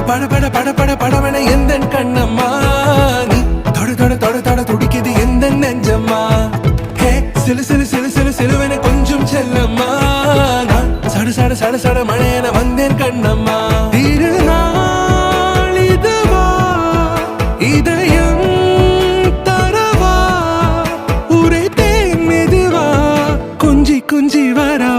பட பட பட பட படவன எந்த கண்ணம்மா நீ தொட தொட தொட தொட துடிக்குது எந்த நெஞ்சம்மா ஹே சிலு சிலு சிலு சிலு சிலுவன கொஞ்சம் செல்லம்மா நான் சட சட சட சட மழையன வந்தேன் கண்ணம்மா திருநாள் இதுவா இதயம் தரவா உரைத்தேன் மெதுவா குஞ்சி குஞ்சி வரவா